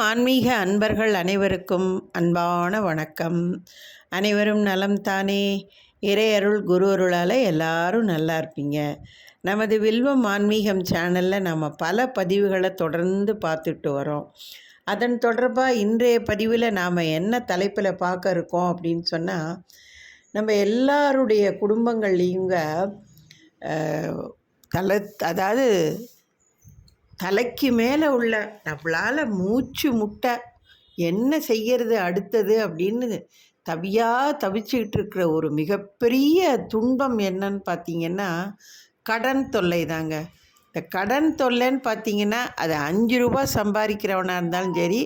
ஆன்மீக அன்பர்கள் அனைவருக்கும் அன்பான வணக்கம். அனைவரும் நலம் தானே? இறையருள் குரு அருளால் எல்லாரும் நல்லா இருப்பீங்க. நமது வில்வம் ஆன்மீகம் சேனலில் நம்ம பல பதிவுகளை தொடர்ந்து பார்த்துட்டு வரோம். அதன் தொடர்பாக இன்றைய பதிவில் நாம் என்ன தலைப்பில் பார்க்க இருக்கோம் அப்படின்னு சொன்னால், நம்ம எல்லாருடைய குடும்பங்கள்லேயுங்க அதாவது தலைக்கு மேலே உள்ள நம்மளால் மூச்சு முட்டை என்ன செய்கிறது அடுத்தது அப்படின்னு தவிச்சிக்கிட்டு இருக்கிற ஒரு மிகப்பெரிய துன்பம் என்னன்னு பார்த்திங்கன்னா கடன் தொல்லை தாங்க. இந்த கடன் தொல்லைன்னு பார்த்திங்கன்னா அது 5 ரூபா சம்பாதிக்கிறவனாக இருந்தாலும் சரி,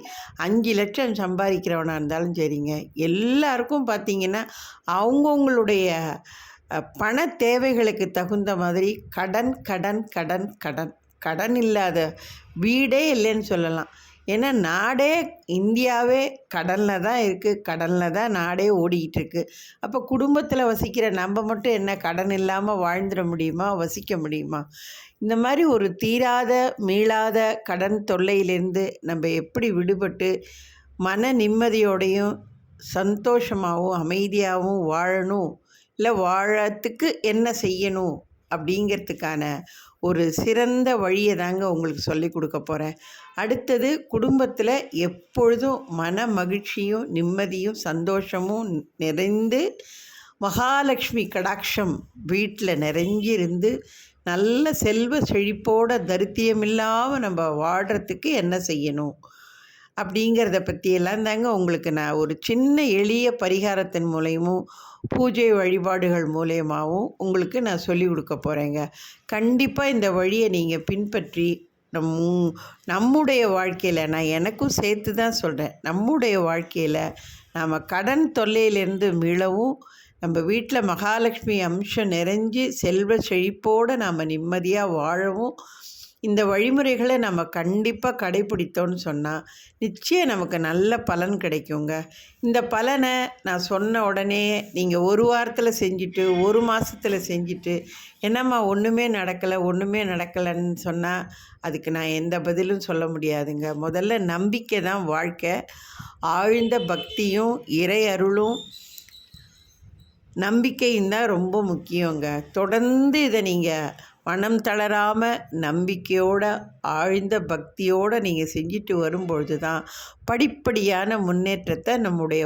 5 லட்சம் சம்பாதிக்கிறவனாக இருந்தாலும் சரிங்க, எல்லாருக்கும் பார்த்திங்கன்னா அவங்கவுங்களுடைய பண தேவைகளுக்கு தகுந்த மாதிரி கடன் கடன் கடன் கடன் கடன் இல்லாத வீடே இல்லைன்னு சொல்லலாம். ஏன்னா நாடே இந்தியாவே கடனில் தான் இருக்குது, கடனில் தான் நாடே ஓடிக்கிட்டு இருக்குது. அப்போ குடும்பத்தில் வசிக்கிற நம்ம மட்டும் என்ன கடன் இல்லாமல் வாழ்ந்துட முடியுமா, வசிக்க முடியுமா? இந்த மாதிரி ஒரு தீராத மீளாத கடன் தொல்லையிலேருந்து நம்ம எப்படி விடுபட்டு மன நிம்மதியோடையும் சந்தோஷமாகவும் அமைதியாகவும் வாழணும், இல்லை வாழறதுக்கு என்ன செய்யணும் அப்படிங்கிறதுக்கான ஒரு சிறந்த வழியை தாங்க உங்களுக்கு சொல்லி கொடுக்க போகிறேன். அடுத்தது, குடும்பத்தில் எப்பொழுதும் மன மகிழ்ச்சியும் நிம்மதியும் சந்தோஷமும் நிறைந்து மகாலட்சுமி கடாட்சம் வீட்டில் நிறைஞ்சிருந்து நல்ல செல்வ செழிப்போட தரித்திரமில்லாமல் நம்ம வாழ்கிறதுக்கு என்ன செய்யணும் அப்படிங்கிறத பற்றியெல்லாம் தாங்க உங்களுக்கு நான் ஒரு சின்ன எளிய பரிகாரத்தின் மூலயமும் பூஜை வழிபாடுகள் மூலயமாவும் உங்களுக்கு நான் சொல்லி கொடுக்க போகிறேங்க. கண்டிப்பாக இந்த வழியை நீங்கள் பின்பற்றி நம்முடைய வாழ்க்கையில், நான் எனக்கும் சேர்த்து தான் சொல்கிறேன், நம்முடைய வாழ்க்கையில் நாம் கடன் தொல்லையிலேருந்து மீளவும், நம்ம வீட்டில் மகாலட்சுமி அம்சம் நிறைஞ்சு செல்வ செழிப்போடு நாம் நிம்மதியாக வாழவும் இந்த வழிமுறைகளை நம்ம கண்டிப்பாக கடைப்பிடித்தோன்னு சொன்னால் நிச்சயம் நமக்கு நல்ல பலன் கிடைக்குங்க. இந்த பலனை நான் சொன்ன உடனே நீங்கள் ஒரு வாரத்தில் செஞ்சுட்டு, ஒரு மாதத்தில் செஞ்சுட்டு, என்னம்மா ஒன்றுமே நடக்கலைன்னு சொன்னால் அதுக்கு நான் எந்த பதிலும் சொல்ல முடியாதுங்க. முதல்ல நம்பிக்கை தான் வாழ்க்கை. ஆழ்ந்த பக்தியும் இறை அருளும் நம்பிக்கையும் தான் ரொம்ப முக்கியங்க. தொடர்ந்து இதை நீங்கள் மனம் தளராமல் நம்பிக்கையோட ஆழ்ந்த பக்தியோடு நீங்கள் செஞ்சுட்டு வரும்பொழுது தான் படிப்படியான முன்னேற்றத்தை நம்முடைய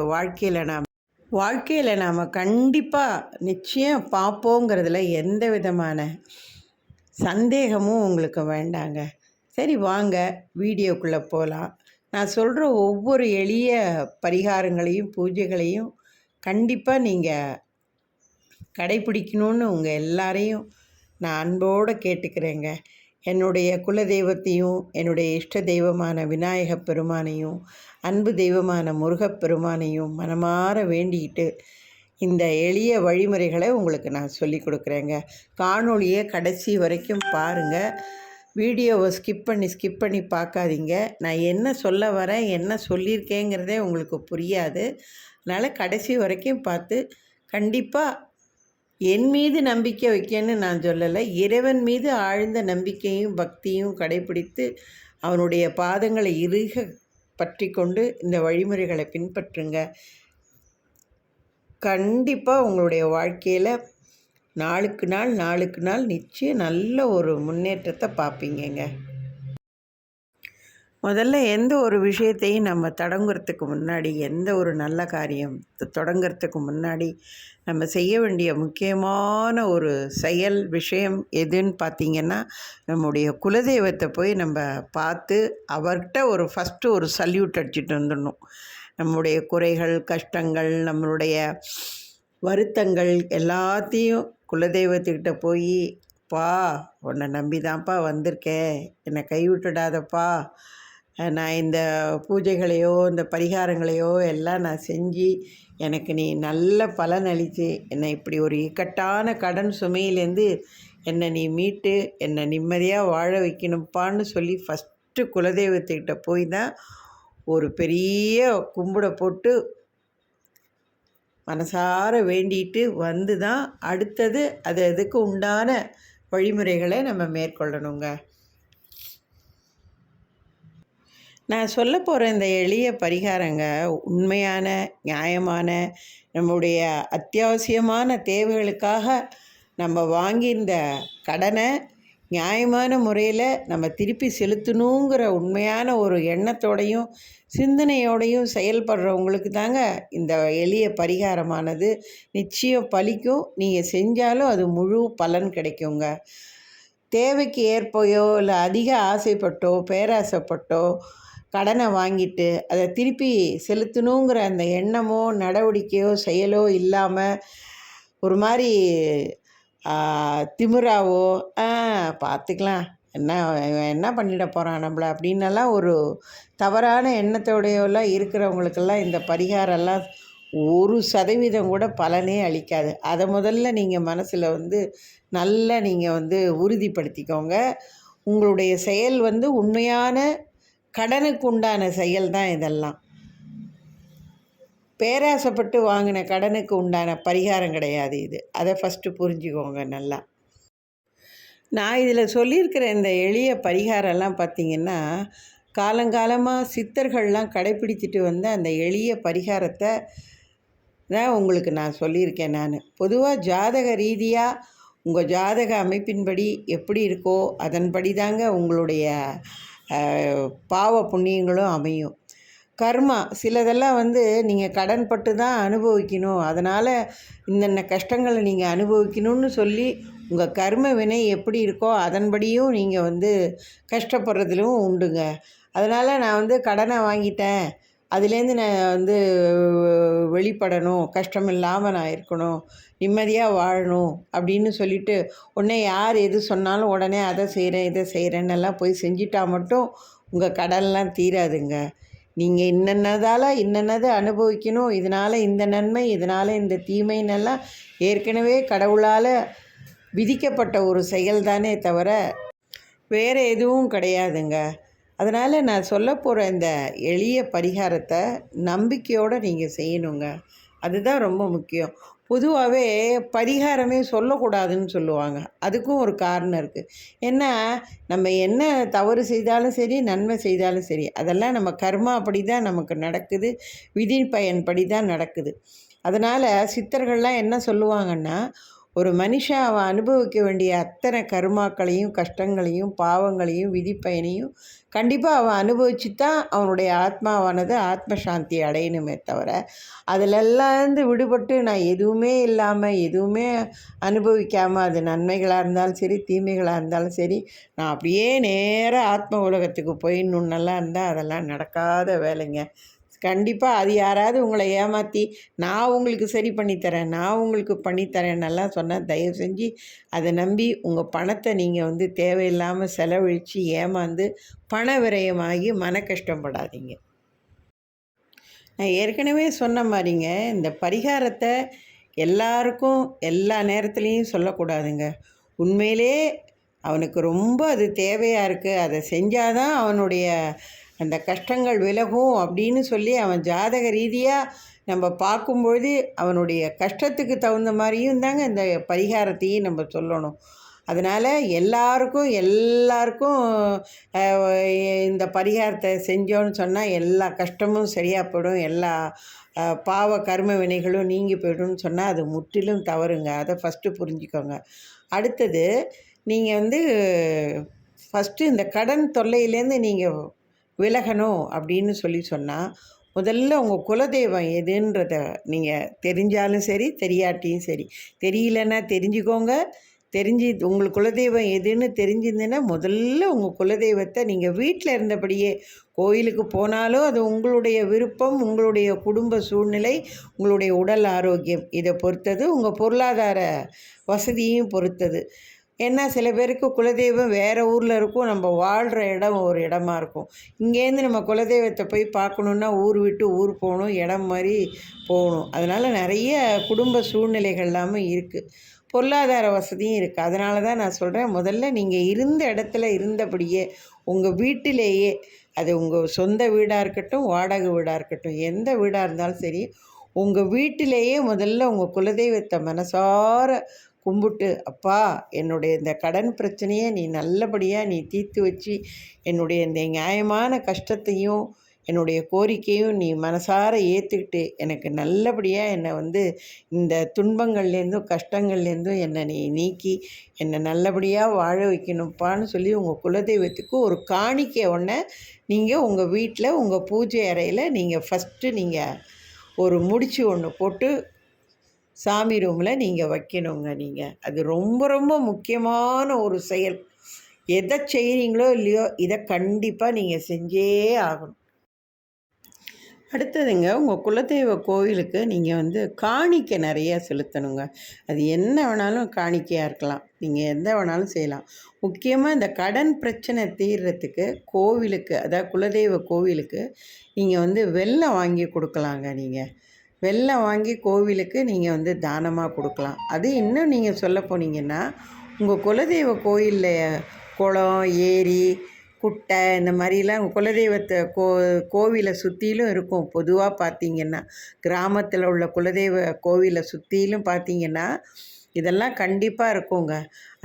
வாழ்க்கையில் நாம் கண்டிப்பாக நிச்சயம் பார்ப்போங்கிறதுல எந்த விதமான சந்தேகமும் உங்களுக்கு வேண்டாங்க. சரி, வாங்க வீடியோக்குள்ளே போகலாம். நான் சொல்கிற ஒவ்வொரு எளிய பரிகாரங்களையும் பூஜைகளையும் கண்டிப்பாக நீங்கள் கடைப்பிடிக்கணும்னு உங்கள் எல்லாரையும் நான் அன்போடு கேட்டுக்கிறேங்க. என்னுடைய குலதெய்வத்தையும், என்னுடைய இஷ்ட தெய்வமான விநாயக பெருமானையும், அன்பு தெய்வமான முருகப்பெருமானையும் மனமாற வேண்டிக்கிட்டு இந்த எளிய வழிமுறைகளை உங்களுக்கு நான் சொல்லி கொடுக்குறேங்க. காணொளியை கடைசி வரைக்கும் பாருங்கள். வீடியோவை ஸ்கிப் பண்ணி பார்க்காதீங்க. நான் என்ன சொல்ல வரேன், என்ன சொல்லியிருக்கேங்கிறதே உங்களுக்கு புரியாது. அதனால் கடைசி வரைக்கும் பார்த்து கண்டிப்பாக என் மீது நம்பிக்கை வைக்கன்னு நான் சொல்லலை, இறைவன் மீது ஆழ்ந்த நம்பிக்கையும் பக்தியும் கடைப்பிடித்து அவனுடைய பாதங்களை இறுக பற்றி கொண்டு இந்த வழிமுறைகளை பின்பற்றுங்க. கண்டிப்பாக உங்களுடைய வாழ்க்கையில் நாளுக்கு நாள் நிச்சயம் நல்ல ஒரு முன்னேற்றத்தை பார்ப்பீங்கங்க. முதல்ல எந்த ஒரு விஷயத்தையும் நம்ம தொடங்குறதுக்கு முன்னாடி, எந்த ஒரு நல்ல காரியம் தொடங்கிறதுக்கு முன்னாடி நம்ம செய்ய வேண்டிய முக்கியமான ஒரு விஷயம் எதுன்னு பார்த்திங்கன்னா, நம்முடைய குலதெய்வத்தை போய் நம்ம பார்த்து அவர்கிட்ட ஃபஸ்ட்டு ஒரு சல்யூட் அடிச்சுட்டு வந்துடணும். நம்முடைய குறைகள், கஷ்டங்கள், நம்மளுடைய வருத்தங்கள் எல்லாத்தையும் குலதெய்வத்துக்கிட்ட போய், பா உன்னை நம்பி தான்ப்பா வந்திருக்கேன், என்னை கைவிட்டுடாதப்பா, நான் இந்த பூஜைகளையோ இந்த பரிகாரங்களையோ எல்லாம் நான் செஞ்சு எனக்கு நீ நல்ல பலன் அளித்து என்னை இப்படி ஒரு இக்கட்டான கடன் சுமையிலேருந்து என்னை நீ மீட்டு என்னை நிம்மதியாக வாழ வைக்கணும்ப்பான்னு சொல்லி ஃபஸ்ட்டு குலதெய்வத்துக்கிட்ட போய் தான் ஒரு பெரிய கும்பிட போட்டு மனசார வேண்டிட்டு வந்து தான் அடுத்தது அதுக்கு உண்டான வழிமுறைகளை நம்ம மேற்கொள்ளணுங்க. நான் சொல்ல போகிற இந்த எளிய பரிகாரங்க உண்மையான, நியாயமான, நம்முடைய அத்தியாவசியமான தேவைகளுக்காக நம்ம வாங்கியிருந்த கடனை நியாயமான முறையில் நம்ம திருப்பி செலுத்தணுங்கிற உண்மையான ஒரு எண்ணத்தோடையும் சிந்தனையோடையும் செயல்படுறவங்களுக்கு தாங்க இந்த எளிய பரிகாரமானது நிச்சயம் பலிக்கும். நீங்கள் செஞ்சாலும் அது முழு பலன் கிடைக்குங்க. தேவைக்கு ஏற்பையோ இல்லை அதிக ஆசைப்பட்டோ பேராசைப்பட்டோ கடனை வாங்கிட்டு அதை திருப்பி செலுத்தணுங்கிற அந்த எண்ணமோ நடவடிக்கையோ செயலோ இல்லாமல் ஒரு மாதிரி திமிராவோ பார்த்துக்கலாம் என்ன இவன் என்ன பண்ணிட போகிறான் நம்மளை அப்படின்னெல்லாம் ஒரு தவறான எண்ணத்தோடையெல்லாம் இருக்கிறவங்களுக்கெல்லாம் இந்த பரிகாரம்லாம் 1% கூட பலனே அளிக்காது. அதை முதல்ல நீங்கள் மனசில் நல்லா நீங்கள் உறுதிப்படுத்திக்கோங்க. உங்களுடைய செயல் உண்மையான கடனுக்கு உண்டான செயல் தான் இதெல்லாம். பேராசைப்பட்டு வாங்கின கடனுக்கு உண்டான பரிகாரம் கிடையாது இது. அதை ஃபஸ்ட்டு புரிஞ்சுக்கோங்க நல்லா. நான் இதில் சொல்லியிருக்கிற இந்த எளிய பரிகாரம்லாம் பார்த்திங்கன்னா காலங்காலமாக சித்தர்கள்லாம் கடைப்பிடிச்சிட்டு வந்த அந்த எளிய பரிகாரத்தை தான் உங்களுக்கு நான் சொல்லியிருக்கேன். பொதுவாக ஜாதக ரீதியாக உங்கள் ஜாதக அமைப்பின்படி எப்படி இருக்கோ அதன்படி தாங்க உங்களுடைய பாவ புண்ணியங்களும் அமையும். கர்மா சிலதெல்லாம் நீங்கள் கடன்பட்டு தான் அனுபவிக்கணும், அதனால் இன்னென்ன கஷ்டங்களை நீங்கள் அனுபவிக்கணும்னு சொல்லி உங்கள் கர்ம வினை எப்படி இருக்கோ அதன்படியும் நீங்கள் கஷ்டப்படுறதுலும் உண்டுங்க. அதனால் நான் கடனை வாங்கிட்டேன், அதுலேருந்து நான் வெளிப்படணும், கஷ்டம் இல்லாமல் நான் இருக்கணும், நிம்மதியாக வாழணும் அப்படின்னு சொல்லிவிட்டு உடனே யார் எது சொன்னாலும் உடனே அதை செய்கிறேன் இதை செய்கிறேன்னெல்லாம் போய் செஞ்சிட்டா மட்டும் உங்கள் கடன்லாம் தீராதுங்க. நீங்கள் இன்னென்னதை அனுபவிக்கணும், இதனால் இந்த நன்மை இதனால் இந்த தீமைன்னெல்லாம் ஏற்கனவே கடவுளால் விதிக்கப்பட்ட ஒரு செயல் தானே தவிர வேறு எதுவும் கிடையாதுங்க. அதனால் நான் சொல்ல போகிற இந்த எளிய பரிகாரத்தை நம்பிக்கையோடு நீங்கள் செய்யணுங்க. அதுதான் ரொம்ப முக்கியம். பொதுவாகவே பரிகாரமே சொல்லக்கூடாதுன்னு சொல்லுவாங்க. அதுக்கும் ஒரு காரணம் இருக்குது. ஏன்னா நம்ம என்ன தவறு செய்தாலும் சரி நன்மை செய்தாலும் சரி அதெல்லாம் நம்ம கர்மா அப்படி தான் நமக்கு நடக்குது, விதி பயன்படி தான் நடக்குது. அதனால் சித்தர்கள்லாம் என்ன சொல்லுவாங்கன்னா, ஒரு மனுஷன் அவன் அனுபவிக்க வேண்டிய அத்தனை கர்மாக்களையும் கஷ்டங்களையும் பாவங்களையும் விதிப்பயனையும் கண்டிப்பாக அவன் அனுபவிச்சு தான் அவனுடைய ஆத்மாவானது ஆத்ம சாந்தி அடையணுமே தவிர அதிலெல்லாம் விடுபட்டு நான் எதுவுமே இல்லாமல் எதுவுமே அனுபவிக்காமல் அது நன்மைகளாக இருந்தாலும் சரி தீமைகளாக இருந்தாலும் சரி நான் அப்படியே நேராக ஆத்ம உலகத்துக்கு போயிடணுன்னெல்லாம் இருந்தால் அதெல்லாம் நடக்காத வேலைங்க. கண்டிப்பாக அது யாராவது உங்களை ஏமாற்றி நான் உங்களுக்கு சரி பண்ணித்தரேன் நான் உங்களுக்கு பண்ணித்தரேன்னெல்லாம் சொன்னால் தயவு செஞ்சு அதை நம்பி உங்கள் பணத்தை நீங்கள் தேவையில்லாமல் செலவழித்து ஏமாந்து பண விரயமாகி மன கஷ்டப்படாதீங்க. நான் ஏற்கனவே சொன்ன மாதிரிங்க இந்த பரிகாரத்தை எல்லாருக்கும் எல்லா நேரத்துலேயும் சொல்லக்கூடாதுங்க. உண்மையிலே அவனுக்கு ரொம்ப அது தேவையாக இருக்குது, அதை செஞ்சாதான் அவனுடைய அந்த கஷ்டங்கள் விலகும் அப்படின்னு சொல்லி அவன் ஜாதக ரீதியாக நம்ம பார்க்கும்பொழுது அவனுடைய கஷ்டத்துக்கு தகுந்த மாதிரியும் தாங்க இந்த பரிகாரத்தையும் நம்ம சொல்லணும். அதனால் எல்லாருக்கும் இந்த பரிகாரத்தை செஞ்சோன்னு சொன்னால் எல்லா கஷ்டமும் சரியாக போயிடும், எல்லா பாவ கர்ம வினைகளும் நீங்கி போய்டும்னு சொன்னால் அது முற்றிலும் தவறுங்க. அதை ஃபஸ்ட்டு புரிஞ்சுக்கோங்க. அடுத்தது நீங்கள் ஃபஸ்ட்டு இந்த கடன் தொல்லையிலேருந்து நீங்கள் விலகணும் அப்படின்னு சொன்னால் முதல்ல உங்கள் குலதெய்வம் எதுன்றத நீங்கள் தெரிஞ்சாலும் சரி தெரியாட்டியும் சரி, தெரியலன்னா தெரிஞ்சுக்கோங்க. உங்களுக்கு குலதெய்வம் எதுன்னு தெரிஞ்சிருந்ததுன்னா முதல்ல உங்கள் குலதெய்வத்தை நீங்கள் வீட்டில் இருந்தபடியே கோயிலுக்கு போனாலும் அது உங்களுடைய விருப்பம், உங்களுடைய குடும்ப சூழ்நிலை, உங்களுடைய உடல் ஆரோக்கியம் இதை பொறுத்தது, உங்கள் பொருளாதார வசதியும் பொறுத்தது. ஏன்னா சில பேருக்கு குலதெய்வம் வேறு ஊரில் இருக்கும், நம்ம வாழ்கிற இடம் ஒரு இடமா இருக்கும். இங்கேருந்து நம்ம குலதெய்வத்தை போய் பார்க்கணுன்னா ஊர் விட்டு ஊர் போகணும், இடம் மாதிரி போகணும். அதனால் நிறைய குடும்ப சூழ்நிலைகள் எல்லாமே இருக்குது, பொருளாதார வசதியும் இருக்குது. அதனால தான் நான் சொல்கிறேன், முதல்ல நீங்கள் இருந்த இடத்துல இருந்தபடியே உங்கள் வீட்டிலேயே, அது உங்கள் சொந்த வீடாக இருக்கட்டும் வாடகை வீடாக இருக்கட்டும் எந்த வீடாக இருந்தாலும் சரி, உங்கள் வீட்டிலேயே முதல்ல உங்கள் குலதெய்வத்தை மனசார கும்பிட்டு, அப்பா என்னுடைய இந்த கடன் பிரச்சனையை நீ நல்லபடியாக நீ தீர்த்து வச்சு என்னுடைய இந்த நியாயமான கஷ்டத்தையும் என்னுடைய கோரிக்கையும் நீ மனசார ஏற்றுக்கிட்டு எனக்கு நல்லபடியாக என்னை வந்து இந்த துன்பங்கள்லேருந்தும் கஷ்டங்கள்லேருந்தும் என்னை நீ நீக்கி என்னை நல்லபடியாக வாழ வைக்கணும்ப்பான்னு சொல்லி உங்கள் குலதெய்வத்துக்கு ஒரு காணிக்கை ஒன்றை நீங்கள் உங்கள் வீட்டில் உங்கள் பூஜை அறையில் நீங்கள் ஃபஸ்ட்டு நீங்கள் ஒரு முடிச்சு ஒன்று போட்டு சாமி ரூமில் நீங்கள் வைக்கணுங்க. அது ரொம்ப ரொம்ப முக்கியமான ஒரு செயல். எதை செய்கிறீங்களோ இல்லையோ இதை கண்டிப்பாக நீங்கள் செஞ்சே ஆகணும். அடுத்ததுங்க, உங்கள் குலதெய்வ கோவிலுக்கு நீங்கள் வந்து காணிக்கை நிறையா செலுத்தணுங்க. அது என்ன வேணாலும் காணிக்கையாக இருக்கலாம், நீங்கள் எந்த வேணாலும் செய்யலாம். முக்கியமாக இந்த கடன் பிரச்சனை தீர்றதுக்கு கோவிலுக்கு, அதாவது குலதெய்வ கோவிலுக்கு நீங்கள் வந்து வெல்லம் வாங்கி கொடுக்கலாங்க. வெல்லம் வாங்கி கோவிலுக்கு நீங்கள் வந்து தானமாக கொடுக்கலாம். அது இன்னும் நீங்கள் சொல்ல போனீங்கன்னா, உங்கள் குலதெய்வ கோயிலில் குளம், ஏரி, குட்டை இந்த மாதிரிலாம் குலதெய்வத்தை கோவிலை சுற்றிலும் இருக்கும். பொதுவாக பார்த்திங்கன்னா கிராமத்தில் உள்ள குலதெய்வ கோவிலை சுற்றிலும் பார்த்திங்கன்னா இதெல்லாம் கண்டிப்பாக இருக்குங்க.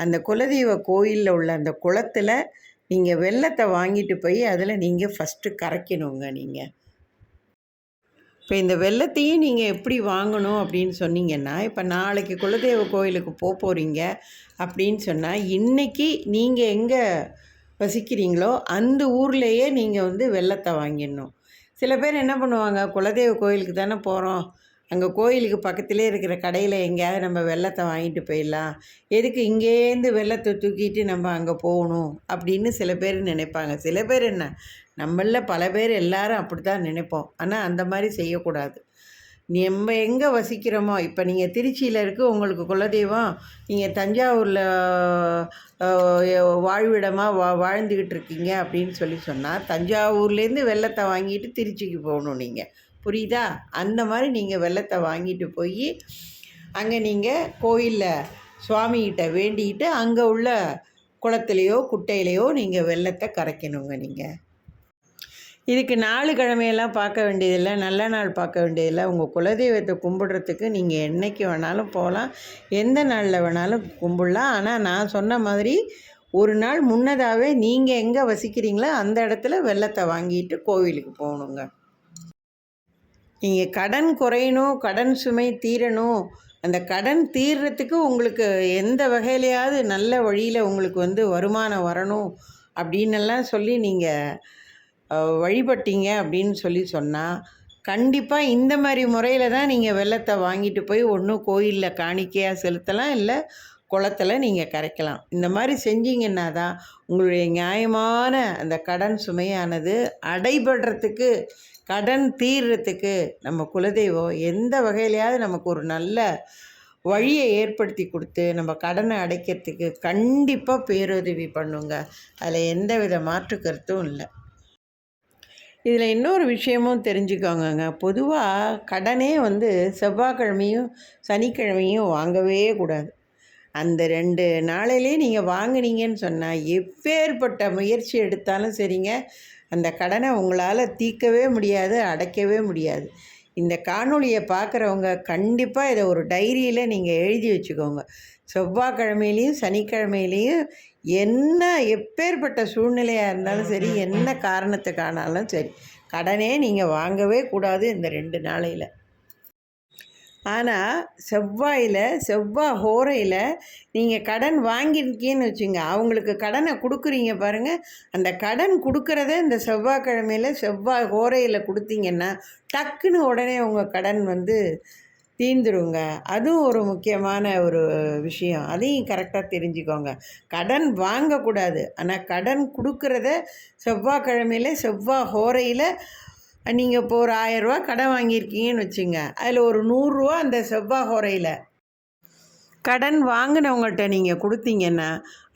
அந்த குலதெய்வ கோயிலில் உள்ள அந்த குளத்தில் நீங்கள் வெல்லத்தை வாங்கிட்டு போய் அதில் நீங்கள் ஃபஸ்ட்டு கரைக்கணுங்க. இப்போ இந்த வெல்லத்தையும் நீங்கள் எப்படி வாங்கணும் அப்படின்னு சொன்னீங்கன்னா, இப்போ நாளைக்கு குலதெய்வ கோயிலுக்கு போகிறீங்க அப்படின்னு சொன்னால், இன்றைக்கி நீங்கள் எங்கே வசிக்கிறீங்களோ அந்த ஊர்லேயே நீங்கள் வந்து வெல்லத்தை வாங்கிடணும். சில பேர் என்ன பண்ணுவாங்க, குலதெய்வ கோயிலுக்கு தானே போகிறோம், அங்கே கோயிலுக்கு பக்கத்திலே இருக்கிற கடையில் எங்கேயாவது நம்ம வெல்லத்தை வாங்கிட்டு போயிடலாம், எதுக்கு இங்கேருந்து வெல்லத்தை தூக்கிட்டு நம்ம அங்கே போகணும் அப்படின்னு சில பேர் நினைப்பாங்க. சில பேர் என்ன, நம்மளில் பல பேர் எல்லாரும் அப்படி தான் நினைப்போம். ஆனால் அந்த மாதிரி செய்யக்கூடாது. நம்ம எங்கே வசிக்கிறோமோ, இப்போ நீங்கள் திருச்சியில் இருக்குது உங்களுக்கு குலதெய்வம், நீங்கள் தஞ்சாவூரில் வாழ்விடமாக வாழ்ந்துக்கிட்டு இருக்கீங்க அப்படின்னு சொன்னால், தஞ்சாவூர்லேருந்து வெல்லத்தை வாங்கிட்டு திருச்சிக்கு போகணும் நீங்கள். புரியுதா? அந்த மாதிரி நீங்கள் வெல்லத்தை வாங்கிட்டு போய் அங்கே நீங்கள் கோயிலில் சுவாமிகிட்ட வேண்டிக்கிட்டு அங்கே உள்ள குளத்துலையோ குட்டையிலையோ நீங்கள் வெல்லத்தை கரைக்கணுங்க. இதுக்கு 4 கிழமையெல்லாம் பார்க்க வேண்டியதில்லை, நல்ல நாள் பார்க்க வேண்டியதில்லை. உங்கள் குலதெய்வத்தை கும்பிடுறதுக்கு நீங்கள் என்றைக்கு வேணாலும் போகலாம், எந்த நாளில் வேணாலும் கும்பிடலாம். ஆனால் நான் சொன்ன மாதிரி ஒரு நாள் முன்னதாகவே நீங்கள் எங்கே வசிக்கிறீங்களோ அந்த இடத்துல வெல்லத்தை வாங்கிட்டு கோவிலுக்கு போகணுங்க. நீங்கள் கடன் குறையணும், கடன் சுமை தீரணும், அந்த கடன் தீர்றதுக்கு உங்களுக்கு எந்த வகையிலையாவது நல்ல வழியில் உங்களுக்கு வந்து வருமானம் வரணும் அப்படின்னெல்லாம் சொல்லி நீங்கள் வழிபட்டீங்க அப்படின்னு சொன்னால், கண்டிப்பாக இந்த மாதிரி முறையில் தான் நீங்கள் வெல்லத்தை வாங்கிட்டு போய் ஒன்று கோயிலில் காணிக்கையாக செலுத்தலாம், இல்லை குளத்தில் நீங்கள் கரைக்கலாம். இந்த மாதிரி செஞ்சீங்கன்னா தான் உங்களுடைய நியாயமான அந்த கடன் சுமையானது அடைபடுறதுக்கு, கடன் தீர்றதுக்கு நம்ம குலதெய்வம் எந்த வகையிலையாவது நமக்கு ஒரு நல்ல வழியை ஏற்படுத்தி கொடுத்து நம்ம கடனை அடைக்கிறதுக்கு கண்டிப்பாக பேருதவி பண்ணுங்க. அதில் எந்த வித மாற்று கருத்தும் இல்லை. இதில் இன்னொரு விஷயமும் தெரிஞ்சுக்கோங்கங்க. பொதுவாக கடனே வந்து செவ்வாய்க்கிழமையும் சனிக்கிழமையும் வாங்கவே கூடாது. அந்த 2 நாளிலே நீங்கள் வாங்கினீங்கன்னு சொன்னால் எப்பேற்பட்ட முயற்சி எடுத்தாலும் சரிங்க, அந்த கடனை உங்களால் தீர்க்கவே முடியாது, அடைக்கவே முடியாது. இந்த காணொளியை பார்க்குறவங்க கண்டிப்பாக இதை ஒரு டைரியில் நீங்கள் எழுதி வச்சுக்கோங்க. செவ்வாய்க்கிழமையிலையும் சனிக்கிழமையிலையும் என்ன எப்பேற்பட்ட சூழ்நிலையாக இருந்தாலும் சரி, என்ன காரணத்துக்கானாலும் சரி, கடனே நீங்கள் வாங்கவே கூடாது இந்த 2 நாளையில். ஆனால் செவ்வாய் ஹோரையில் நீங்கள் கடன் வாங்கியிருக்கீங்கன்னு வச்சுங்க, அவங்களுக்கு கடனை கொடுக்குறீங்க பாருங்கள், அந்த கடன் கொடுக்குறத இந்த செவ்வாய்க்கிழமையில் செவ்வாய் ஹோரையில் கொடுத்தீங்கன்னா டக்குன்னு உடனே உங்கள் கடன் வந்து தீர்ந்துருங்க. அதுவும் ஒரு முக்கியமான ஒரு விஷயம், அதையும் கரெக்டாக தெரிஞ்சுக்கோங்க. கடன் வாங்கக்கூடாது, ஆனால் கடன் கொடுக்குறத செவ்வாய்க்கிழமையில் செவ்வாய் ஹோரையில் நீங்கள் இப்போ ஒரு 1000 ரூபா கடன் வாங்கியிருக்கீங்கன்னு வச்சுங்க, அதில் ஒரு 100 ரூபா அந்த செவ்வாய் ஹோரையில் கடன் வாங்கினவங்கள்ட்ட நீங்கள் கொடுத்தீங்கன்னா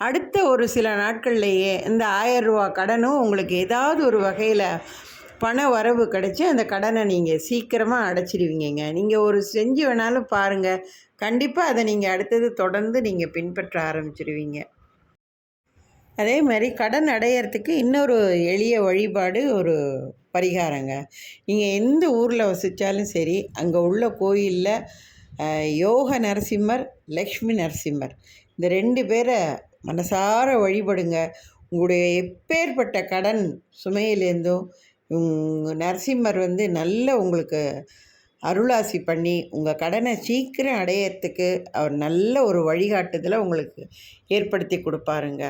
அடுத்த ஒரு சில நாட்கள்லேயே இந்த 1000 ரூபா கடனும் உங்களுக்கு ஏதாவது ஒரு வகையில் பண வரவு கிடச்சி அந்த கடனை நீங்கள் சீக்கிரமாக அடைச்சிடுவீங்க. நீங்கள் ஒரு செஞ்சு வேணாலும் பாருங்கள், கண்டிப்பாக அதை நீங்கள் அடுத்தது தொடர்ந்து நீங்கள் பின்பற்ற ஆரம்பிச்சிடுவீங்க. அதே மாதிரி கடன் அடையிறதுக்கு இன்னொரு எளிய வழிபாடு, ஒரு பரிகாரங்க. நீங்கள் எந்த ஊரில் வசித்தாலும் சரி, அங்கே உள்ள கோயிலில் யோக நரசிம்மர், லக்ஷ்மி நரசிம்மர் இந்த 2 பேரை மனசார வழிபடுங்க. உங்களுடைய எப்பேற்பட்ட கடன் சுமையிலேருந்தும் நரசிம்மர் நல்ல உங்களுக்கு அருளாசி பண்ணி உங்கள் கடனை சீக்கிரம் அடையிறதுக்கு அவர் நல்ல ஒரு வழிகாட்டுதலை உங்களுக்கு ஏற்படுத்தி கொடுப்பாருங்க.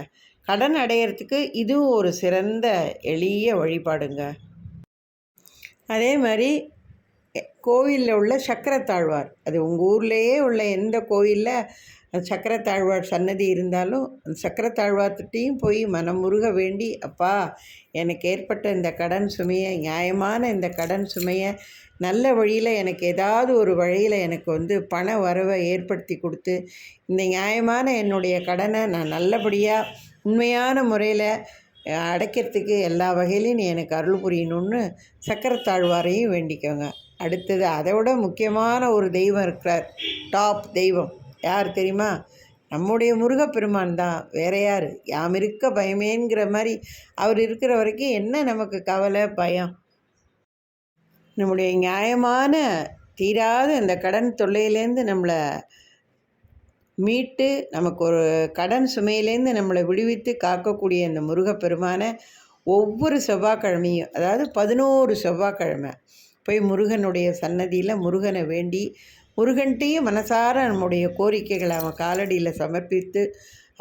கடன் அடையிறதுக்கு இதுவும் ஒரு சிறந்த எளிய வழிபாடுங்க. அதே மாதிரி கோவிலில் உள்ள சக்கரத்தாழ்வார், அது உங்கள் ஊர்லேயே உள்ள எந்த கோவிலில் சக்கரத்தாழ்வார் சன்னதி இருந்தாலும் அந்த சக்கரத்தாழ்வார்கிட்டையும் போய் மனமுருக வேண்டி, அப்பா எனக்கு ஏற்பட்ட இந்த கடன் சுமையை, நியாயமான இந்த கடன் சுமையை நல்ல வழியில் எனக்கு ஏதாவது ஒரு வழியில் எனக்கு பண வரவை ஏற்படுத்தி கொடுத்து இந்த நியாயமான என்னுடைய கடனை நான் நல்லபடியாக உண்மையான முறையில் அடைக்கிறதுக்கு எல்லா வகையிலையும் நீ எனக்கு அருள் புரியணும்னு சக்கரத்தாழ்வாரையும் வேண்டிக்கோங்க. அடுத்தது அதை விட முக்கியமான ஒரு தெய்வம் இருக்கிறார், டாப் தெய்வம் யார் தெரியுமா? நம்முடைய முருகப்பெருமான் தான். வேற யார்? யாம் இருக்க பயமேங்கிற மாதிரி அவர் இருக்கிற வரைக்கும் என்ன நமக்கு கவலை பயம்? நம்முடைய நியாயமான தீராத இந்த கடன் தொல்லையிலேருந்து நம்மளை மீட்டு நமக்கு ஒரு கடன் சுமையிலேருந்து நம்மளை விடுவித்து காக்கக்கூடிய இந்த முருகப்பெருமானை ஒவ்வொரு செவ்வாய்க்கிழமையும், அதாவது 11 செவ்வாய்க்கிழமை போய் முருகனுடைய சன்னதியில் முருகனை வேண்டி முருகன்ட்டையும் மனசார நம்முடைய கோரிக்கைகளை அவன் காலடியில் சமர்ப்பித்து,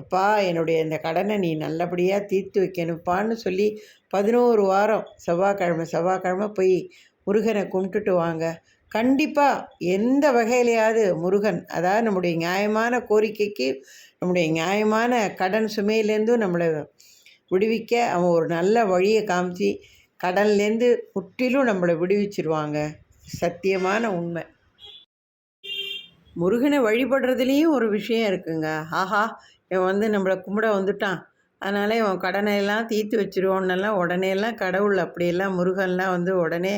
அப்பா என்னுடைய இந்த கடனை நீ நல்லபடியாக தீர்த்து வைக்கணுப்பான்னு சொல்லி 11 வாரம் செவ்வாய்க்கிழமை போய் முருகனை கும்பிட்டுட்டு வாங்க. கண்டிப்பாக எந்த வகையிலையாவது முருகன், அதாவது நம்முடைய நியாயமான கோரிக்கைக்கு, நம்முடைய நியாயமான கடன் சுமையிலேருந்தும் நம்மளை விடுவிக்க அவன் ஒரு நல்ல வழியை காமிச்சு கடன்லேருந்து முற்றிலும் நம்மளை விடுவிச்சிருவாங்க. சத்தியமான உண்மை. முருகனை வழிபடுறதுலேயும் ஒரு விஷயம் இருக்குங்க. ஆஹா, இவன் நம்மளை கும்பிட வந்துட்டான், அதனால் இவன் கடனை எல்லாம் தீர்த்து வச்சிருவோன்னெல்லாம் உடனேலாம் கடவுள் அப்படியெல்லாம் முருகன்லாம் உடனே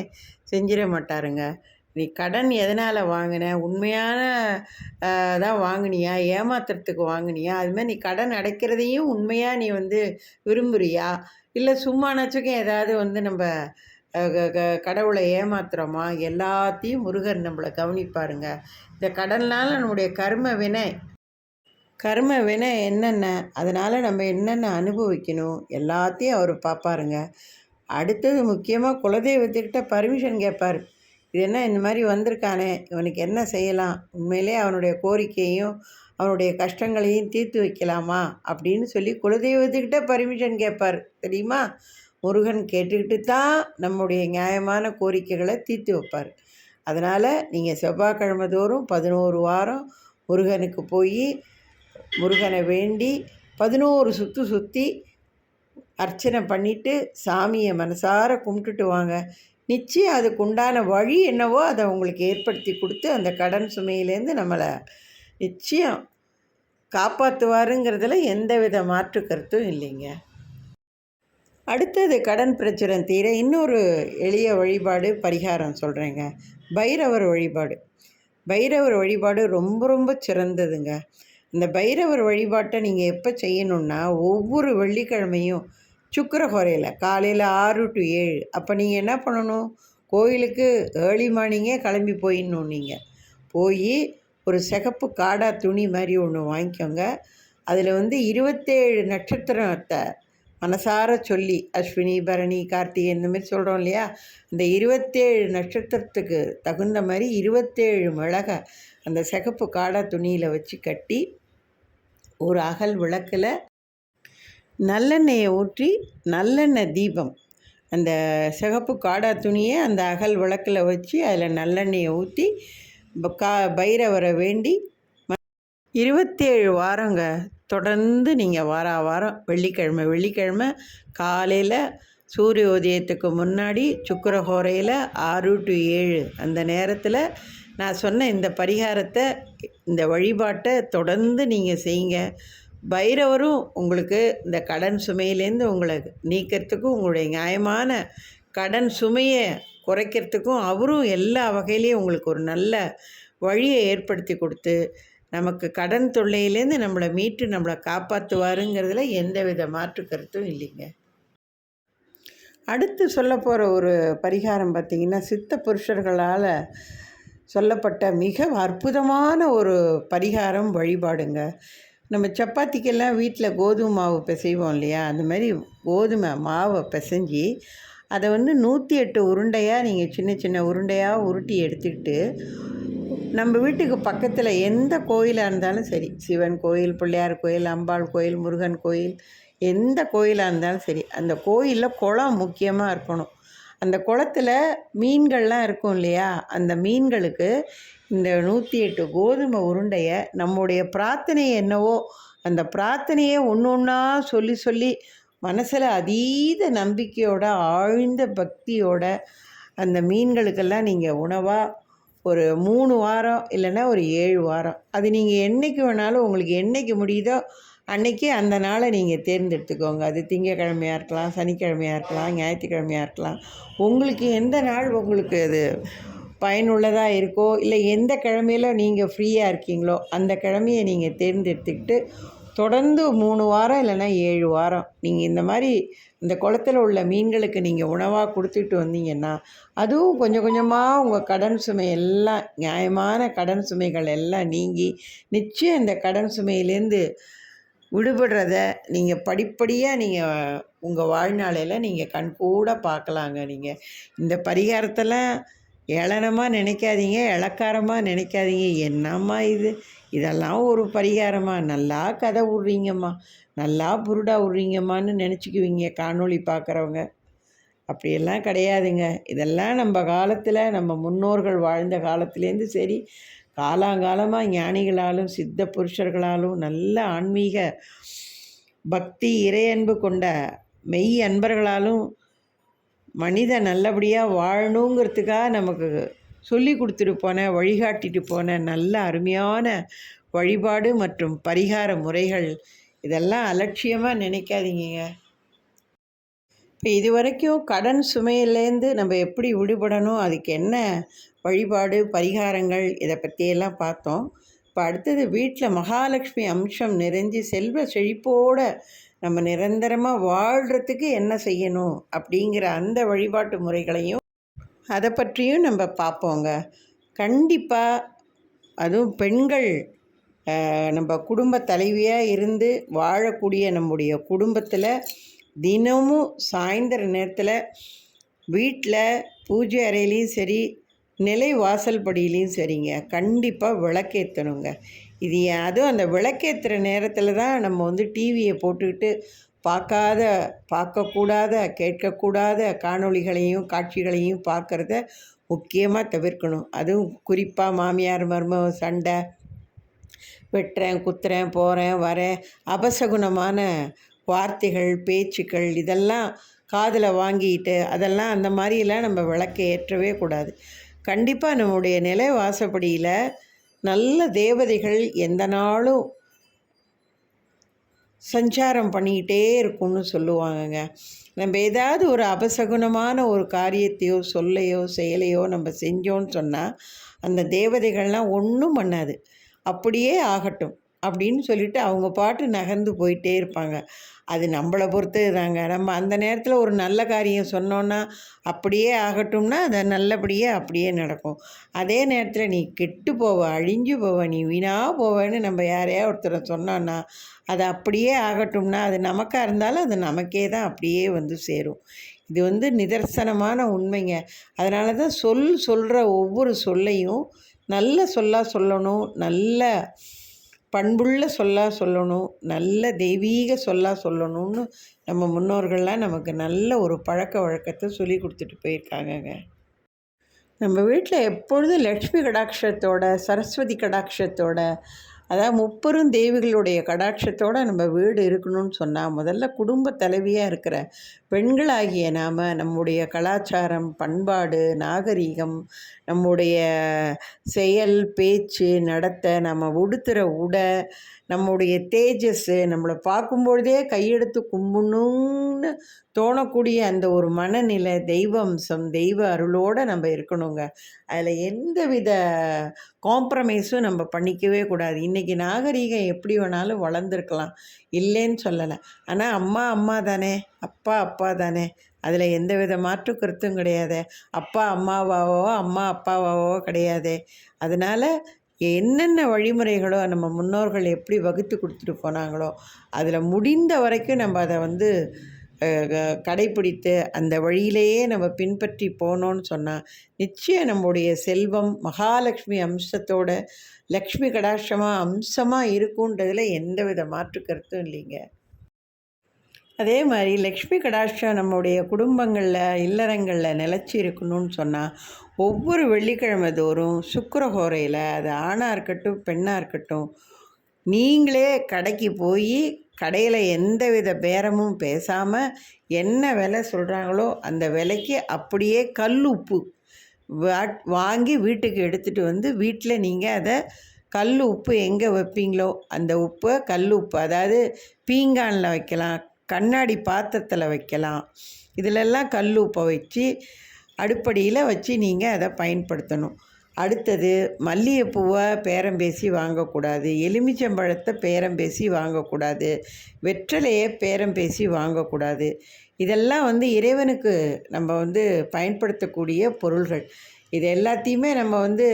செஞ்சிட மாட்டாருங்க. நீ கடன் எதனால் வாங்கின? உண்மையான தான் வாங்கினியா? ஏமாத்துறதுக்கு வாங்கினியா? அதுமாதிரி நீ கடன் அடைக்கிறதையும் உண்மையாக நீ விரும்புகிறியா? இல்லை சும்மானாச்சுக்கும் ஏதாவது நம்ம கடவுளை ஏமாத்துகிறோமா? எல்லாத்தையும் முருகன் நம்மளை கவனிப்பாருங்க. இந்த கடனால் நம்முடைய கர்ம வினை என்னென்ன, அதனால் நம்ம என்னென்ன அனுபவிக்கணும் எல்லாத்தையும் அவர் பார்ப்பாருங்க. அடுத்தது முக்கியமாக குலதெய்வத்துக்கிட்ட பர்மிஷன் கேட்பார். இது என்ன இந்த மாதிரி வந்திருக்கானே, இவனுக்கு என்ன செய்யலாம், உண்மையிலே அவனுடைய கோரிக்கையும் அவனுடைய கஷ்டங்களையும் தீர்த்து வைக்கலாமா அப்படின்னு சொல்லி குலதெய்வத்துக்கிட்ட பர்மிஷன் கேட்பார் தெரியுமா? முருகன் கேட்டுக்கிட்டு தான் நம்முடைய நியாயமான கோரிக்கைகளை தீர்த்து வைப்பார். அதனால் நீங்கள் செவ்வாய்க்கிழமை தோறும் 11 வாரம் முருகனுக்கு போய் முருகனை வேண்டி 11 சுற்றி அர்ச்சனை பண்ணிவிட்டு சாமியை மனசார கும்பிட்டுட்டு வாங்க. நிச்சயம் அதுக்கு உண்டான வழி என்னவோ அதை உங்களுக்கு ஏற்படுத்தி கொடுத்து அந்த கடன் சுமையிலேருந்து நம்மளை நிச்சயம் காப்பாற்றுவாருங்கிறதுல எந்தவித மாற்று கருத்தும் இல்லைங்க. அடுத்தது கடன் பிரச்சனை தீர இன்னொரு எளிய வழிபாடு பரிகாரம் சொல்கிறேங்க. பைரவர் வழிபாடு ரொம்ப ரொம்ப சிறந்ததுங்க. இந்த பைரவர் வழிபாட்டை நீங்கள் எப்போ செய்யணுன்னா, ஒவ்வொரு வெள்ளிக்கிழமையும் சுக்கிரஹோரையில் காலையில் 6 to 7 அப்போ நீங்கள் என்ன பண்ணணும், கோயிலுக்கு ஏர்லி மார்னிங்கே கிளம்பி போயிடணும். நீங்கள் போய் ஒரு சிகப்பு காடா துணி மாதிரி ஒன்று வாங்கிக்கோங்க. அதில் 27 நட்சத்திரத்தை மனசார சொல்லி, அஸ்வினி, பரணி, கார்த்திகை இந்த மாதிரி சொல்கிறோம் இல்லையா, அந்த 27 நட்சத்திரத்துக்கு தகுந்த மாதிரி 27 மிளகை அந்த சிகப்பு காடா துணியில் வச்சு கட்டி ஒரு அகல் விளக்கில் நல்லெண்ணெயை ஊற்றி நல்லெண்ணெய் தீபம், அந்த சிகப்பு காடா துணியை அந்த அகல் விளக்கில் வச்சு அதில் நல்லெண்ணெயை ஊற்றி பைரவரை வேண்டி 27 வாரங்க தொடர்ந்து நீங்கள் வாரம் வெள்ளிக்கிழமை காலையில் சூரிய உதயத்துக்கு முன்னாடி சுக்கிரஹோரையில் 6 to 7 அந்த நேரத்தில் நான் சொன்ன இந்த பரிகாரத்தை, இந்த வழிபாட்டை தொடர்ந்து நீங்கள் செய்யுங்க. பைரவரும் உங்களுக்கு இந்த கடன் சுமையிலேருந்து உங்களை நீக்கிறதுக்கும், உங்களுடைய நியாயமான கடன் சுமையை குறைக்கிறதுக்கும் அவரும் எல்லா வகையிலையும் உங்களுக்கு ஒரு நல்ல வழியை ஏற்படுத்தி கொடுத்து நமக்கு கடன் தொல்லையிலேருந்து நம்மளை மீட்டு நம்மளை காப்பாற்றுவாருங்கிறதுல எந்தவித மாற்று கருத்தும் இல்லைங்க. அடுத்து சொல்ல போகிற ஒரு பரிகாரம் பார்த்திங்கன்னா, சித்த புருஷர்களால் சொல்லப்பட்ட மிக அற்புதமான ஒரு பரிகாரம் வழிபாடுங்க. நம்ம சப்பாத்திக்கெல்லாம் வீட்டில் கோதுமை மாவு பிசைவோம் இல்லையா, அந்த மாதிரி கோதுமை மாவை பிசைஞ்சி அதை 108 உருண்டையாக நீங்கள் சின்ன சின்ன உருண்டையாக உருட்டி எடுத்துக்கிட்டு, நம்ம வீட்டுக்கு பக்கத்தில் எந்த கோயிலாக இருந்தாலும் சரி, சிவன் கோயில், பிள்ளையார் கோயில், அம்பாள் கோயில், முருகன் கோயில், எந்த கோயிலாக இருந்தாலும் சரி, அந்த கோயிலில் குளம் முக்கியமாக இருக்கணும். அந்த குளத்துல மீன்கள்லாம் இருக்கும் இல்லையா, அந்த மீன்களுக்கு இந்த 108 கோதுமை உருண்டையை நம்முடைய பிரார்த்தனை என்னவோ அந்த பிரார்த்தனையை ஒன்று ஒன்றா சொல்லி சொல்லி மனசில் அதீத நம்பிக்கையோட ஆழ்ந்த பக்தியோட அந்த மீன்களுக்கெல்லாம் நீங்கள் உணவாக ஒரு 3 வாரம் இல்லைன்னா ஒரு 7 வாரம், அது நீங்கள் என்றைக்கு வேணாலும் உங்களுக்கு என்றைக்கு முடியுதோ அன்றைக்கி அந்த நாளை நீங்கள் தேர்ந்தெடுத்துக்கோங்க. அது திங்கக்கிழமையாக இருக்கலாம், சனிக்கிழமையாக இருக்கலாம், ஞாயிற்றுக்கிழமையாக இருக்கலாம். உங்களுக்கு எந்த நாள் உங்களுக்கு அது பயனுள்ளதாக இருக்கோ, இல்லை எந்த கிழமையில் நீங்கள் ஃப்ரீயாக இருக்கீங்களோ அந்த கிழமையை நீங்கள் தேர்ந்தெடுத்துக்கிட்டு தொடர்ந்து 3 வாரம் இல்லைன்னா 7 வாரம் நீங்கள் இந்த மாதிரி இந்த குளத்தில் உள்ள மீன்களுக்கு நீங்கள் உணவாக கொடுத்துட்டு வந்தீங்கன்னா, அதுவும் கொஞ்சம் கொஞ்சமாக உங்கள் கடன் சுமை எல்லாம், நியாயமான கடன் சுமைகள் எல்லாம் நீங்கி நிச்சயம் இந்த கடன் சுமையிலேருந்து விடுபடுறத நீங்கள் படிப்படியாக நீங்கள் உங்கள் வாழ்நாளையில் நீங்கள் கண்கூட பார்க்கலாங்க. நீங்கள் இந்த பரிகாரத்தெல்லாம் ஏளனமாக நினைக்காதீங்க, இளக்காரமாக நினைக்காதீங்க. என்னம்மா இது, இதெல்லாம் ஒரு பரிகாரமாக, நல்லா கதை விட்றீங்கம்மா, நல்லா புருடா விட்றீங்கம்மான்னு நினச்சிக்குவீங்க காணொளி பார்க்குறவங்க. அப்படியெல்லாம் கிடையாதுங்க. இதெல்லாம் நம்ம காலத்தில் நம்ம முன்னோர்கள் வாழ்ந்த காலத்துலேருந்து சரி, காலாங்காலமாக ஞானிகளாலும் சித்த புருஷர்களாலும் நல்ல ஆன்மீக பக்தி இறையன்பு கொண்ட மெய் அன்பர்களாலும் மனிதன் நல்லபடியாக வாழணுங்கிறதுக்காக நமக்கு சொல்லி கொடுத்துட்டு போன, வழிகாட்டிட்டு போன நல்ல அருமையான வழிபாடு மற்றும் பரிகார முறைகள். இதெல்லாம் அலட்சியமாக நினைக்காதீங்க. இப்போ இது வரைக்கும் கடன் சுமையிலேருந்து நம்ம எப்படி விடுபடணும், அதுக்கு என்ன வழிபாடு பரிகாரங்கள், இதை பற்றியெல்லாம் பார்த்தோம். இப்போ அடுத்தது வீட்டில் மகாலட்சுமி அம்சம் நிறைஞ்சு செல்வ செழிப்போடு நம்ம நிரந்தரமாக வாழ்கிறதுக்கு என்ன செய்யணும் அப்படிங்கிற அந்த வழிபாட்டு முறைகளையும் அதை பற்றியும் நம்ம பார்ப்போங்க. கண்டிப்பாக அதுவும் பெண்கள் நம்ம குடும்ப தலைவியாக இருந்து வாழக்கூடிய நம்முடைய குடும்பத்தில் தினமும் சாயந்தர நேரத்தில் வீட்டில் பூஜை அறையிலையும் சரி, நிலை வாசல் படியிலையும் சரிங்க, கண்டிப்பாக விளக்கேற்றணுங்க. இது அதுவும் அந்த விளக்கேற்றுற நேரத்தில் தான் நம்ம டிவியை போட்டுக்கிட்டு பார்க்கக்கூடாத கேட்கக்கூடாத காணொளிகளையும் காட்சிகளையும் பார்க்குறத முக்கியமாக தவிர்க்கணும். அதுவும் குறிப்பாக மாமியார் மருமக சண்டை, வெட்டுறேன் குத்துறேன் போகிறேன் வரேன், அபசகுனமான வார்த்தைகள் பேச்சுக்கள் இதெல்லாம் காதில் வாங்கிட்டு அதெல்லாம் அந்த மாதிரியெல்லாம் நம்ம விளக்கு ஏற்றவே கூடாது. கண்டிப்பாக நம்முடைய நிலை வாசப்படியில் நல்ல தேவதைகள் எந்த நாளும் சஞ்சாரம் பண்ணிக்கிட்டே இருக்கும்னு சொல்லுவாங்கங்க. நம்ம ஏதாவது ஒரு அபசகுனமான ஒரு காரியத்தையோ சொல்லையோ செயலையோ நம்ம செஞ்சோன்னு சொன்னால் அந்த தேவதைகள்லாம் ஒன்றும் பண்ணாது. அப்படியே ஆகட்டும் அப்படின்னு சொல்லிட்டு அவங்க பாட்டு நகர்ந்து போயிட்டே இருப்பாங்க. அது நம்மளை பொறுத்தது தாங்க. நம்ம அந்த நேரத்தில் ஒரு நல்ல காரியம் சொன்னோன்னா அப்படியே ஆகட்டும்னா அதை நல்லபடியாக அப்படியே நடக்கும். அதே நேரத்தில் நீ கெட்டு போவ, அழிஞ்சு போவ, நீ வீணாக போவேன்னு நம்ம யாரையா ஒருத்தரை சொன்னோன்னா அது அப்படியே ஆகட்டும்னா அது நமக்காக இருந்தாலும் அது நமக்கே தான் அப்படியே சேரும். இது நிதர்சனமான உண்மைங்க. அதனால தான் சொல்கிற ஒவ்வொரு சொல்லையும் நல்ல சொல்லாக சொல்லணும், நல்ல பண்புள்ள சொல்லாக சொல்லணும், நல்ல தெய்வீக சொல்லாக சொல்லணும்னு நம்ம முன்னோர்கள்லாம் நமக்கு நல்ல ஒரு பழக்க வழக்கத்தை சொல்லி கொடுத்துட்டு போயிருக்காங்கங்க. நம்ம வீட்டில் எப்பொழுதும் லக்ஷ்மி கடாட்சத்தோட, சரஸ்வதி கடாட்சத்தோட, அதாவது முப்பெரும் தேவிகளுடைய கடாட்சத்தோடு நம்ம வீடு இருக்கணும்னு சொன்னால் முதல்ல குடும்ப தலைவியாக இருக்கிற பெண்களாகிய நாம் நம்முடைய கலாச்சாரம், பண்பாடு, நாகரீகம், நம்முடைய செயல், பேச்சு, நடத்தை, நம்ம உடுத்துகிற உடை, நம்முடைய தேஜஸ்ஸு, நம்மளை பார்க்கும்பொழுதே கையெடுத்து கும்பிடணும்னு தோணக்கூடிய அந்த ஒரு மனநிலை, தெய்வ அம்சம், தெய்வ அருளோடு நம்ம இருக்கணுங்க. அதில் எந்தவித காம்ப்ரமைஸும் நம்ம பண்ணிக்கவே கூடாது. இன்றைக்கி நாகரீகம் எப்படி வேணாலும் வளர்ந்துருக்கலாம், இல்லைன்னு சொல்லலை. ஆனால் அம்மா அம்மா தானே, அப்பா அப்பா தானே, அதில் எந்தவித மாற்று கருத்தும் கிடையாது. அப்பா அம்மாவாவோ அம்மா அப்பாவாவோ கிடையாது. அதனால் என்னென்ன வழிமுறைகளோ நம்ம முன்னோர்கள் எப்படி வகுத்து கொடுத்துட்டு போனாங்களோ அதில் முடிந்த வரைக்கும் நம்ம அதை வந்து கடைப்பிடித்து அந்த வழியிலேயே நம்ம பின்பற்றி போனோன்னு சொன்னால் நிச்சயம் நம்முடைய செல்வம் மகாலட்சுமி அம்சத்தோட லக்ஷ்மி கடாட்சமாக அம்சமாக இருக்குன்றதில் எந்தவித மாற்று கருத்தும் இல்லைங்க. அதே மாதிரி லக்ஷ்மி கடாட்சம் நம்முடைய குடும்பங்களில் இல்லறங்களில் நிலச்சி இருக்கணும்னு சொன்னால் ஒவ்வொரு வெள்ளிக்கிழமை தோறும் சுக்கிரஹோரையில் அது ஆணாக இருக்கட்டும் பெண்ணாக இருக்கட்டும் நீங்களே கடைக்கு போய் கடையில் எந்தவித பேரமும் பேசாமல் என்ன விலை சொல்கிறாங்களோ அந்த விலைக்கு அப்படியே கல் உப்பு வாங்கி வீட்டுக்கு எடுத்துகிட்டு வந்து வீட்டில் நீங்கள் அதை கல் உப்பு எங்கே வைப்பீங்களோ அந்த உப்பை கல் உப்பு, அதாவது பீங்கானில் வைக்கலாம், கண்ணாடி பாத்திரத்தில் வைக்கலாம், இதிலெல்லாம் கல் உப்பை வச்சு அடுப்படியில் வச்சு நீங்கள் அதை பயன்படுத்தணும். அடுத்தது மல்லிகைப்பூவை பேரம் பேசி வாங்கக்கூடாது, எலுமிச்சம்பழத்தை பேரம் பேசி வாங்கக்கூடாது, வெற்றிலையை பேரம் பேசி வாங்கக்கூடாது. இதெல்லாம் வந்து இறைவனுக்கு நம்ம வந்து பயன்படுத்தக்கூடிய பொருள்கள். இது எல்லாத்தையுமே நம்ம வந்து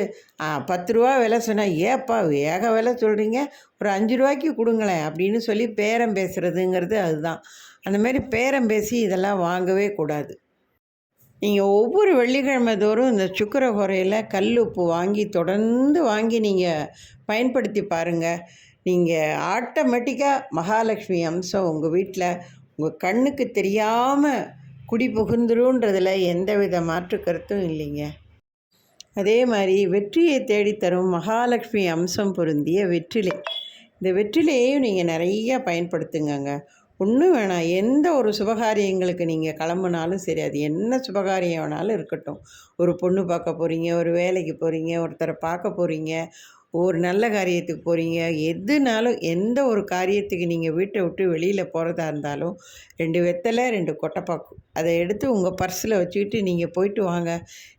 10 ரூபா விலை சொன்னால் ஏப்பா ஏக விலை சொல்கிறீங்க, ஒரு 5 ரூபாய்க்கு கொடுங்களேன் அப்படின்னு சொல்லி பேரம் பேசுகிறதுங்கிறது அதுதான். அந்தமாரி பேரம் பேசி இதெல்லாம் வாங்கவே கூடாது. நீங்கள் ஒவ்வொரு வெள்ளிக்கிழமை தோறும் இந்த சுக்கிரஹோரையில் கல் உப்பு வாங்கி தொடர்ந்து வாங்கி நீங்கள் பயன்படுத்தி பாருங்கள். நீங்கள் ஆட்டோமேட்டிக்காக மகாலட்சுமி அம்சம் உங்கள் வீட்டில் உங்கள் கண்ணுக்கு தெரியாமல் குடி புகுந்துருன்றதில் எந்தவித மாற்று கருத்தும் இல்லைங்க. அதே மாதிரி வெற்றியை தேடித்தரும் மகாலட்சுமி அம்சம் பொருந்திய வெற்றிலை. இந்த வெற்றிலையையும் நீங்கள் நிறைய பயன்படுத்துங்கங்க. ஒன்றும் வேணாம், எந்த ஒரு சுபகாரியங்களுக்கு நீங்கள் கிளம்புனாலும் சரி, அது என்ன சுபகாரியம் வேணாலும் இருக்கட்டும். ஒரு பொண்ணு பார்க்க போகிறீங்க, ஒரு வேலைக்கு போகிறீங்க, ஒருத்தரை பார்க்க போகிறீங்க, ஒரு நல்ல காரியத்துக்கு போகிறீங்க, எதுனாலும் எந்த ஒரு காரியத்துக்கு நீங்கள் வீட்டை விட்டு வெளியில் போகிறதா இருந்தாலும் 2 வெத்தலை 2 கொட்டைப்பாக்கு அதை எடுத்து உங்கள் பர்ஸில் வச்சுக்கிட்டு நீங்கள் போயிட்டு வாங்க.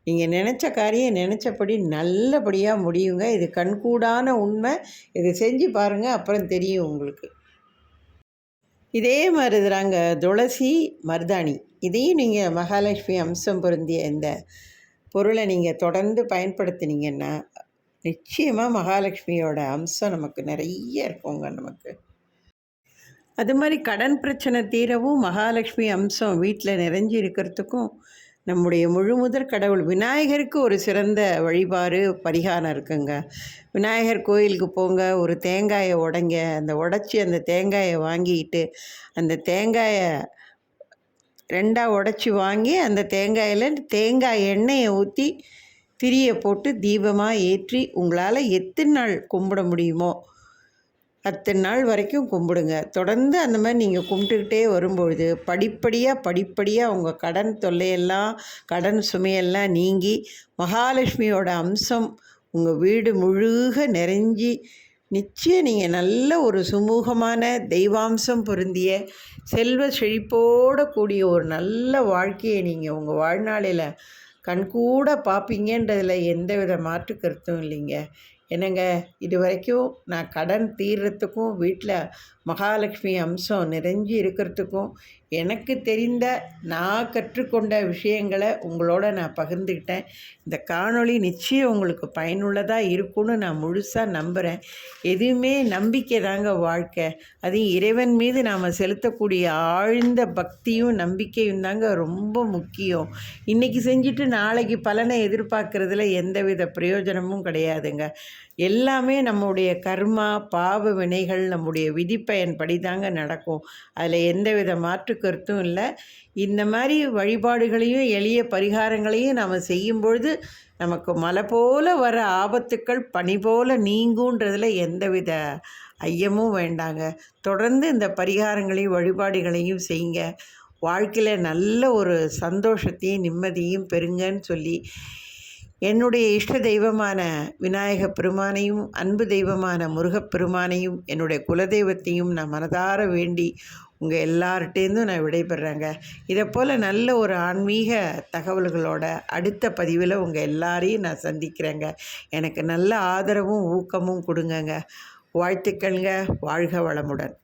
நீங்கள் நினச்ச காரியம் நினச்சபடி நல்லபடியாக முடியுங்க. இது கண்கூடான உண்மை. இது செஞ்சு பாருங்கள், அப்புறம் தெரியும் உங்களுக்கு. இதே மாதிரி தாங்க துளசி மருதாணி, இதையும் நீங்கள் மகாலட்சுமி அம்சம் பொருந்திய இந்த பொருளை நீங்கள் தொடர்ந்து பயன்படுத்தினீங்கன்னா நிச்சயமாக மகாலட்சுமியோட அம்சம் நமக்கு நிறைய இருக்குங்க நமக்கு. அது மாதிரி கடன் பிரச்சனை தீரவும் மகாலட்சுமி அம்சம் வீட்டில் நிறைஞ்சி இருக்கிறதுக்கும் நம்முடைய முழுமுதற் கடவுள் விநாயகருக்கு ஒரு சிறந்த வழிபாடு பரிகாரம் இருக்குங்க. விநாயகர் கோயிலுக்கு போங்க, ஒரு தேங்காயை உடைங்க, உடச்சி அந்த தேங்காயை வாங்கிக்கிட்டு அந்த தேங்காயை 2ஆக உடச்சி வாங்கி அந்த தேங்காயில் தேங்காய் எண்ணெயை ஊற்றி திரியை போட்டு தீபமாக ஏற்றி உங்களால் எத்தனை நாள் கும்பிட முடியுமோ அத்தனை நாள் வரைக்கும் கும்பிடுங்க. தொடர்ந்து அந்த மாதிரி நீங்கள் கும்பிட்டுக்கிட்டே வரும்பொழுது படிப்படியாக உங்கள் கடன் தொல்லையெல்லாம் கடன் சுமையெல்லாம் நீங்கி மகாலட்சுமியோட அம்சம் உங்கள் வீடு முழுக நிறைஞ்சி நிச்சயம் நீங்கள் நல்ல ஒரு சுமூகமான தெய்வாம்சம் பொருந்திய செல்வ செழிப்போடு கூடிய ஒரு நல்ல வாழ்க்கையை நீங்கள் உங்கள் வாழ்நாளில் கண்கூட பார்ப்பீங்கன்றதில் எந்தவித மாற்று கருத்தும் இல்லைங்க. என்னங்க, இது வரைக்கும் நான் கடன் தீர்றதுக்கும் வீட்டில் மகாலட்சுமி அம்சம் நிறைஞ்சி இருக்கிறதுக்கும் எனக்கு தெரிந்த நான் கற்றுக்கொண்ட விஷயங்களை உங்களோட நான் பகிர்ந்துக்கிட்டேன். இந்த காணொளி நிச்சயம் உங்களுக்கு பயனுள்ளதாக இருக்கும்னு நான் முழுசாக நம்புகிறேன். எதுவுமே நம்பிக்கை தாங்க வாழ்க்கை. அதுவும் இறைவன் மீது நாம் செலுத்தக்கூடிய ஆழ்ந்த பக்தியும் நம்பிக்கையும் தாங்க ரொம்ப முக்கியம். இன்றைக்கி செஞ்சுட்டு நாளைக்கு பலனை எதிர்பார்க்குறதுல எந்தவித பிரயோஜனமும் கிடையாதுங்க. எல்லாமே நம்முடைய கர்மா பாவ வினைகள் நம்முடைய விதிப்பயன்படி தாங்க நடக்கும். அதில் எந்தவித மாற்று கருத்தும் இல்லை. இந்த மாதிரி வழிபாடுகளையும் எளிய பரிகாரங்களையும் நாம் செய்யும் பொழுது நமக்கு மலை போல வர ஆபத்துக்கள் பனி போல நீங்குன்றதில் எந்தவித ஐயமும் வேண்டாங்க. தொடர்ந்து இந்த பரிகாரங்களையும் வழிபாடுகளையும் செய்யுங்க. வாழ்க்கையில் நல்ல ஒரு சந்தோஷத்தையும் நிம்மதியும் பெறுங்கன்னு சொல்லி என்னுடைய இஷ்ட தெய்வமான விநாயக பெருமானையும் அன்பு தெய்வமான முருகப்பெருமானையும் என்னுடைய குலதெய்வத்தையும் நான் மனதார வேண்டி உங்கள் எல்லார்கிட்டேருந்தும் நான் விடைபெறேங்க. இதை போல் நல்ல ஒரு ஆன்மீக தகவல்களோட அடுத்த பதிவில் உங்கள் எல்லாரையும் நான் சந்திக்கிறேங்க. எனக்கு நல்ல ஆதரவும் ஊக்கமும் கொடுங்கங்க. வாழ்த்துக்கள்ங்க. வாழ்க வளமுடன்.